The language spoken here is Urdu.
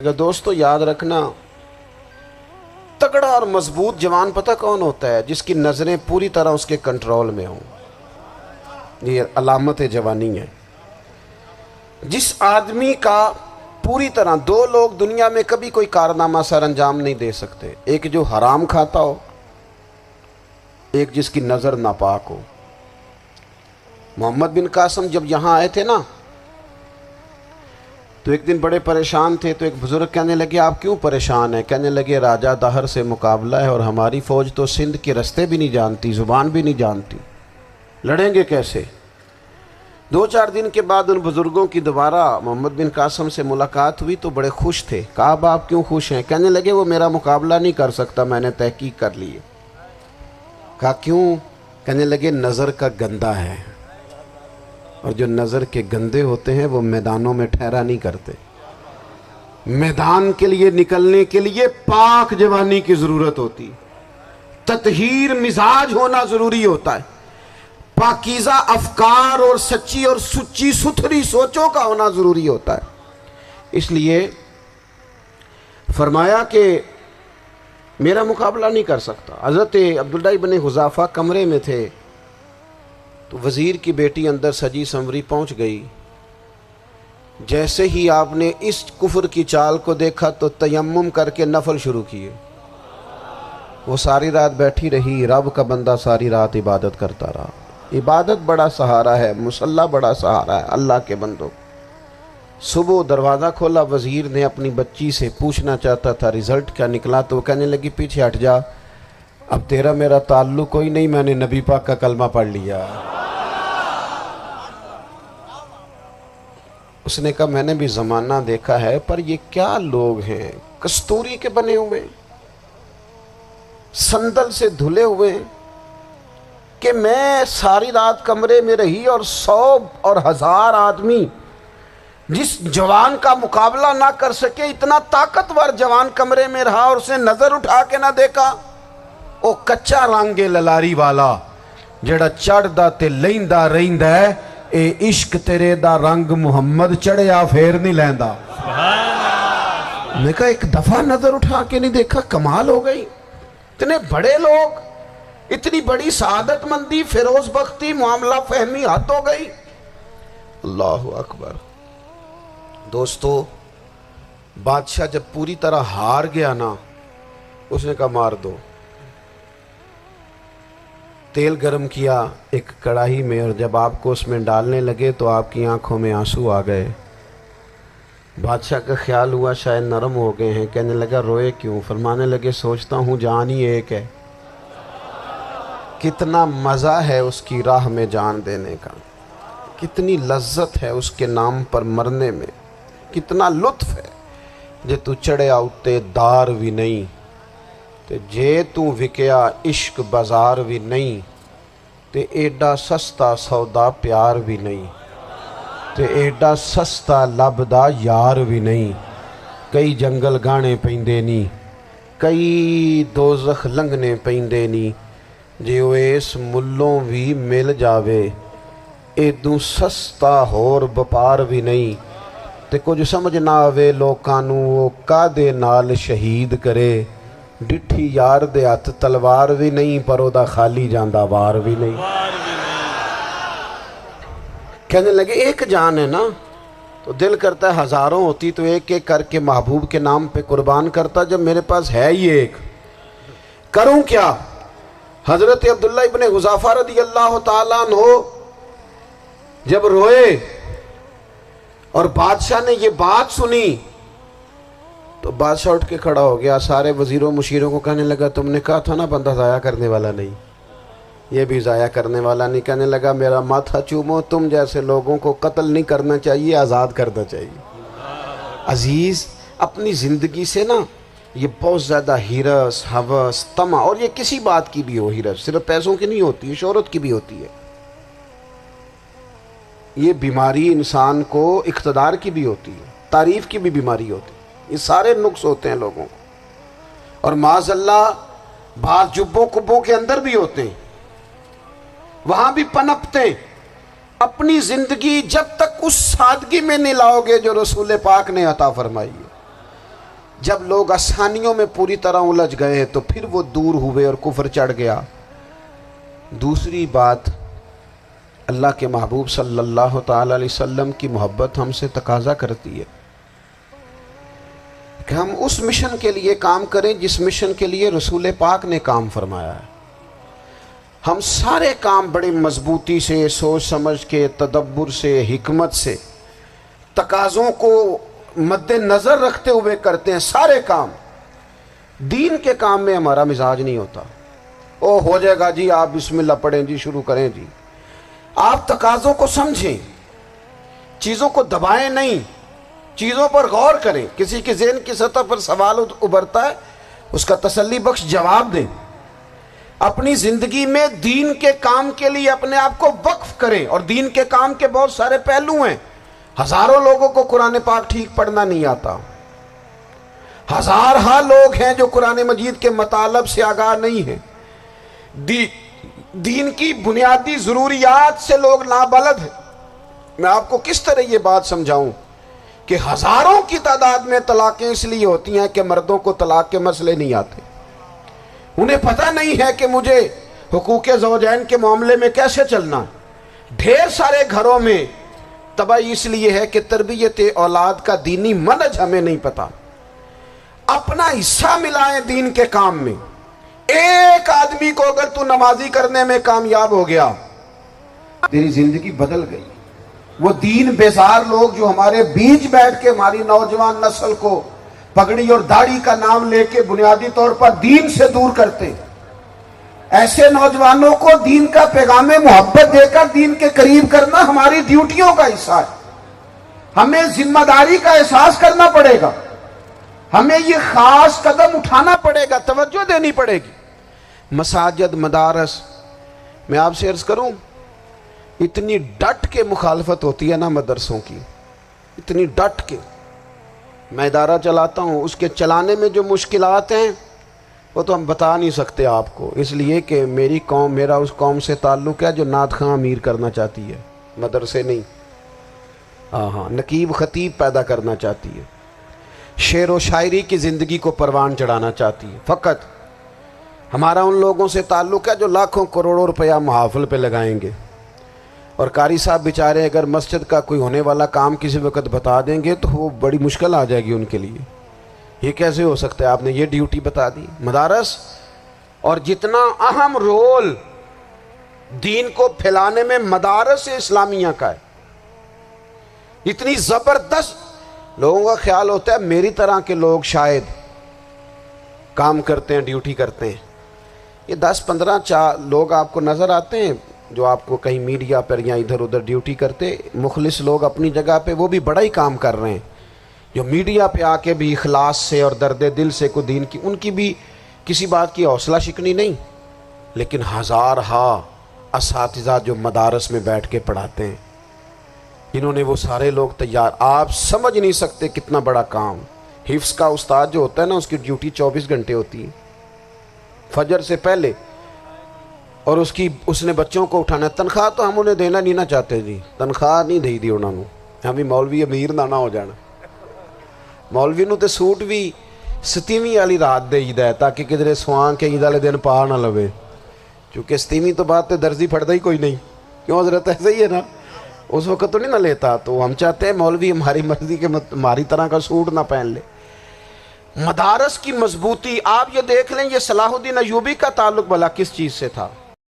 دوستو یاد رکھنا، تگڑا اور مضبوط جوان پتہ کون ہوتا ہے؟ جس کی نظریں پوری طرح اس کے کنٹرول میں ہوں۔ یہ علامت جوانی ہے۔ جس آدمی کا پوری طرح، دو لوگ دنیا میں کبھی کوئی کارنامہ سر انجام نہیں دے سکتے، ایک جو حرام کھاتا ہو، ایک جس کی نظر ناپاک ہو۔ محمد بن قاسم جب یہاں آئے تھے نا، تو ایک دن بڑے پریشان تھے، تو ایک بزرگ کہنے لگے آپ کیوں پریشان ہیں؟ کہنے لگے راجہ دہر سے مقابلہ ہے اور ہماری فوج تو سندھ کے رستے بھی نہیں جانتی، زبان بھی نہیں جانتی، لڑیں گے کیسے؟ 2-4 دن کے بعد ان بزرگوں کی دوبارہ محمد بن قاسم سے ملاقات ہوئی تو بڑے خوش تھے۔ کہا اب آپ کیوں خوش ہیں؟ کہنے لگے وہ میرا مقابلہ نہیں کر سکتا، میں نے تحقیق کر لی ہے۔ کہا کیوں؟ کہنے لگے نظر کا گندہ ہے، اور جو نظر کے گندے ہوتے ہیں وہ میدانوں میں ٹھہرا نہیں کرتے۔ میدان کے لیے نکلنے کے لیے پاک جوانی کی ضرورت ہوتی، تطہیر مزاج ہونا ضروری ہوتا ہے، پاکیزہ افکار اور سچی اور سچی ستھری سوچوں کا ہونا ضروری ہوتا ہے۔ اس لیے فرمایا کہ میرا مقابلہ نہیں کر سکتا۔ حضرت عبداللہ ابن حذافہ کمرے میں تھے، تو وزیر کی بیٹی اندر سجی سنوری پہنچ گئی۔ جیسے ہی آپ نے اس کفر کی چال کو دیکھا تو تیمم کر کے نفل شروع کیے۔ وہ ساری رات بیٹھی رہی، رب کا بندہ ساری رات عبادت کرتا رہا۔ عبادت بڑا سہارا ہے، مصلی بڑا سہارا ہے اللہ کے بندوں۔ صبح دروازہ کھولا، وزیر نے اپنی بچی سے پوچھنا چاہتا تھا رزلٹ کیا نکلا، تو وہ کہنے لگی پیچھے ہٹ جا، اب تیرا میرا تعلق کوئی نہیں، میں نے نبی پاک کا کلمہ پڑھ لیا۔ اس نے کہا میں نے بھی زمانہ دیکھا ہے، پر یہ کیا لوگ ہیں، کستوری کے بنے ہوئے، سندل سے دھلے ہوئے، کہ میں ساری رات کمرے میں رہی اور 100 اور 1000 آدمی جس جوان کا مقابلہ نہ کر سکے، اتنا طاقتور جوان کمرے میں رہا اور اسے نظر اٹھا کے نہ دیکھا۔ او کچا رنگ للاری والا جڑا چڑھدا تے لیندا رہندا ہے، اے عشق تیرے دا رنگ محمد چڑھیا پھر نہیں لیندا۔ میں کہا ایک دفعہ نظر اٹھا کے نہیں دیکھا، کمال ہو گئی۔ اتنے بڑے لوگ، اتنی بڑی سعادت مندی، فیروز بختی، معاملہ فہمی حد ہو گئی۔ اللہ اکبر۔ دوستو بادشاہ جب پوری طرح ہار گیا نا، اس نے کہا مار دو۔ تیل گرم کیا ایک کڑاہی میں، اور جب آپ کو اس میں ڈالنے لگے تو آپ کی آنکھوں میں آنسو آ گئے۔ بادشاہ کا خیال ہوا شاید نرم ہو گئے ہیں، کہنے لگا روئے کیوں؟ فرمانے لگے سوچتا ہوں جان ہی ایک ہے، کتنا مزہ ہے اس کی راہ میں جان دینے کا، کتنی لذت ہے اس کے نام پر مرنے میں، کتنا لطف ہے۔ جے تو چڑھیا اتے دار بھی نہیں، تے جے تو وکیا عشق بازار بھی نہیں، تے ایڈا سستا سودا پیار بھی نہیں، تے ایڈا سستا لبدا یار بھی نہیں۔ کئی جنگل گانے پیندے نہیں، کئی دوزخ لنگنے پیندے نہیں، جے وہ اس ملوں بھی مل جاوے، ایدوں سستا ہور بپار بھی نہیں۔ تے کچھ سمجھ نہ آوے لوکاں نوں وہ کادے نال شہید کرے، ڈٹھی یار دے ہاتھ تلوار بھی نہیں، پر او دا خالی جاندہ وار بھی نہیں۔ کہنے لگے ایک جان ہے نا، تو دل کرتا ہے ہزاروں ہوتی تو ایک ایک کر کے محبوب کے نام پہ قربان کرتا، جب میرے پاس ہے ہی ایک، کروں کیا؟ حضرت عبداللہ ابن حذافہ رضی اللہ تعالیٰ عنہ جب روئے اور بادشاہ نے یہ بات سنی، تو بادشاہ اٹھ کے کھڑا ہو گیا، سارے وزیروں مشیروں کو کہنے لگا تم نے کہا تھا نا بندہ ضائع کرنے والا نہیں، یہ بھی ضائع کرنے والا نہیں۔ کہنے لگا میرا ماتھا چومو، تم جیسے لوگوں کو قتل نہیں کرنا چاہیے، آزاد کرنا چاہیے۔ عزیز اپنی زندگی سے نا یہ بہت زیادہ ہرس، ہوس، طمع، اور یہ کسی بات کی بھی ہو، ہرس صرف پیسوں کی نہیں ہوتی ہے، شہرت کی بھی ہوتی ہے، یہ بیماری انسان کو اقتدار کی بھی ہوتی ہے، تعریف کی بھی بیماری ہوتی ہے، یہ سارے نقص ہوتے ہیں لوگوں کو، اور معاذ اللہ بعض جبوں کبوں کے اندر بھی ہوتے ہیں، وہاں بھی پنپتے ہیں۔ اپنی زندگی جب تک اس سادگی میں نہیں لاؤ گے جو رسول پاک نے عطا فرمائی ہے، جب لوگ آسانیوں میں پوری طرح الجھ گئے تو پھر وہ دور ہوئے اور کفر چڑھ گیا۔ دوسری بات، اللہ کے محبوب صلی اللہ تعالی علیہ وسلم کی محبت ہم سے تقاضا کرتی ہے کہ ہم اس مشن کے لیے کام کریں جس مشن کے لیے رسول پاک نے کام فرمایا ہے۔ ہم سارے کام بڑے مضبوطی سے، سوچ سمجھ کے، تدبر سے، حکمت سے، تقاضوں کو مد نظر رکھتے ہوئے کرتے ہیں سارے کام۔ دین کے کام میں ہمارا مزاج نہیں ہوتا، او ہو جائے گا جی، آپ بسم اللہ پڑھیں جی، شروع کریں جی۔ آپ تقاضوں کو سمجھیں، چیزوں کو دبائیں نہیں، چیزوں پر غور کریں۔ کسی کے ذہن کی سطح پر سوال ابھرتا ہے، اس کا تسلی بخش جواب دیں۔ اپنی زندگی میں دین کے کام کے لیے اپنے آپ کو وقف کریں، اور دین کے کام کے بہت سارے پہلو ہیں۔ ہزاروں لوگوں کو قرآن پاک ٹھیک پڑھنا نہیں آتا، ہزارہا لوگ ہیں جو قرآن مجید کے مطالب سے آگاہ نہیں ہیں، دین کی بنیادی ضروریات سے لوگ نابلد ہیں۔ میں آپ کو کس طرح یہ بات سمجھاؤں کہ ہزاروں کی تعداد میں طلاقیں اس لیے ہوتی ہیں کہ مردوں کو طلاق کے مسئلے نہیں آتے، انہیں پتہ نہیں ہے کہ مجھے حقوق زوجین کے معاملے میں کیسے چلنا۔ ڈھیر سارے گھروں میں تباہی اس لیے ہے کہ تربیت اولاد کا دینی منہج ہمیں نہیں پتا۔ اپنا حصہ ملائیں دین کے کام میں۔ ایک آدمی کو اگر تو نمازی کرنے میں کامیاب ہو گیا، تیری زندگی بدل گئی۔ وہ دین بیزار لوگ جو ہمارے بیچ بیٹھ کے ہماری نوجوان نسل کو پگڑی اور داڑھی کا نام لے کے بنیادی طور پر دین سے دور کرتے، ایسے نوجوانوں کو دین کا پیغام محبت دے کر دین کے قریب کرنا ہماری ڈیوٹیوں کا حصہ ہے۔ ہمیں ذمہ داری کا احساس کرنا پڑے گا، ہمیں یہ خاص قدم اٹھانا پڑے گا، توجہ دینی پڑے گی۔ مساجد، مدارس، میں آپ سے عرض کروں، اتنی ڈٹ کے مخالفت ہوتی ہے نا مدرسوں کی، اتنی ڈٹ کے۔ میں ادارہ چلاتا ہوں، اس کے چلانے میں جو مشکلات ہیں وہ تو ہم بتا نہیں سکتے آپ کو، اس لیے کہ میری قوم، میرا اس قوم سے تعلق ہے جو نعت خواں امیر کرنا چاہتی ہے، مدرسے نہیں۔ ہاں، نقیب خطیب پیدا کرنا چاہتی ہے، شعر و شاعری کی زندگی کو پروان چڑھانا چاہتی ہے۔ فقط ہمارا ان لوگوں سے تعلق ہے جو لاکھوں کروڑوں روپیہ محافل پہ لگائیں گے، اور قاری صاحب بیچارے اگر مسجد کا کوئی ہونے والا کام کسی وقت بتا دیں گے تو وہ بڑی مشکل آ جائے گی ان کے لیے۔ یہ کیسے ہو سکتا ہے، آپ نے یہ ڈیوٹی بتا دی۔ مدارس، اور جتنا اہم رول دین کو پھیلانے میں مدارس اسلامیہ کا ہے، اتنی زبردست، لوگوں کا خیال ہوتا ہے میری طرح کے لوگ شاید کام کرتے ہیں، ڈیوٹی کرتے ہیں۔ یہ 10-15 لوگ آپ کو نظر آتے ہیں جو آپ کو کہیں میڈیا پر یا ادھر ادھر ڈیوٹی کرتے، مخلص لوگ اپنی جگہ پہ، وہ بھی بڑا ہی کام کر رہے ہیں، جو میڈیا پہ آ کے بھی اخلاص سے اور درد دل سے کو دین کی، ان کی بھی کسی بات کی حوصلہ شکنی نہیں۔ لیکن ہزارہا اساتذہ جو مدارس میں بیٹھ کے پڑھاتے ہیں، جنہوں نے وہ سارے لوگ تیار، آپ سمجھ نہیں سکتے کتنا بڑا کام۔ حفظ کا استاد جو ہوتا ہے نا، اس کی ڈیوٹی 24 گھنٹے ہوتی ہے، فجر سے پہلے، اور اس نے بچوں کو اٹھانا۔ تنخواہ تو ہم انہیں دینا نہیں نہ چاہتے جی، تنخواہ نہیں دے دی انہوں نے، ہمیں مولوی امیر نہ ہو جانا۔ مولوی نو تے سوٹ بھی 27ویں والی رات دے ہے تاکہ کدھر سوان کے عید والے دن پا نہ لوے، چونکہ 27ویں تو بات تے درزی پھڑتا ہی کوئی نہیں، کیوں حضرت؟ ایسے ہی ہے نا، اس وقت تو نہیں نہ لیتا۔ تو ہم چاہتے ہیں مولوی ہماری مرضی کے ہماری طرح کا سوٹ نہ پہن لے۔ مدارس کی مضبوطی، آپ یہ دیکھ لیں، یہ صلاح الدین ایوبی کا تعلق بھلا کس چیز سے تھا؟